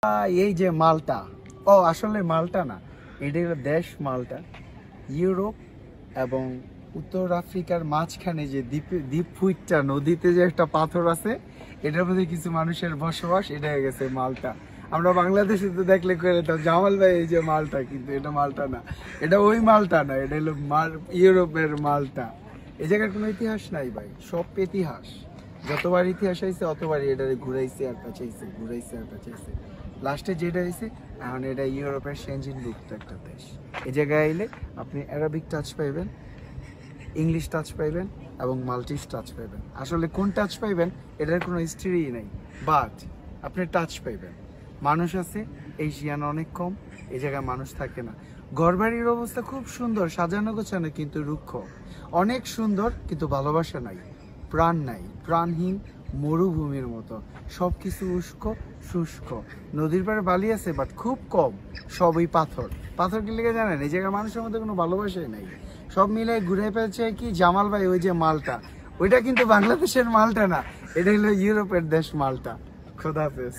এই যে মালটা, ও আসলে মালটা না, এটা হলো দেশ মালটা। ইউরোপ এবং উত্তর আফ্রিকার মাঝখানে যে দ্বীপপুঞ্জটা, নদীতে যে একটা পাথর আছে, এটার মধ্যে কিছু মানুষের বসবাস, এটা হয়ে গেছে মালটা। আমরা বাংলাদেশে তো দেখলে করে তো জামাল ভাই এই যে মালটা, কিন্তু এটা মালটা না, এটা ওই মালটা না, এটা হলো ইউরোপের মালটা। এই জায়গার কোনো ইতিহাস নাই ভাই, সব ইতিহাস। যতবার ইতিহাস হয়েছে অতবারই এটারে ঘুরাইছে আর পেঁচাইছে, ঘুরাইছে আর পেঁচাইছে। লাস্টে যেটা হয়েছে, এখন এটা ইউরোপের সেঞ্জিনভুক্ত একটা দেশ। এই জায়গায় এলে আপনি অ্যারাবিক টাচ পাইবেন, ইংলিশ টাচ পাইবেন এবং মাল্টিস টাচ পাইবেন। আসলে কোন টাচ পাইবেন এটার কোনো হিস্ট্রি নেই, বাট আপনি টাচ পাইবেন। মানুষ আছে, এশিয়ান অনেক কম, এই জায়গায় মানুষ থাকে না। ঘরবাড়ির অবস্থা খুব সুন্দর, সাজানো গোছানো, কিন্তু রুক্ষ। অনেক সুন্দর, কিন্তু ভালোবাসা নাই, প্রাণ নাই, প্রাণহীন মরুভূমির মতো। সব কিছু শুষ্ক। নদীর পাড়ে বালি আছে, বাট খুব কম, সবই পাথর। পাথর কি লেগে জানেন, এই জায়গায় মানুষের মধ্যে কোনো ভালোবাসাই নাই। সব মিলে ঘুরে পেয়েছে কি জামাল ভাই, ওই যে মালটা, ওইটা কিন্তু বাংলাদেশের মালটা না, এটা হলো ইউরোপের দেশ মালটা। খোদা হাফেজ।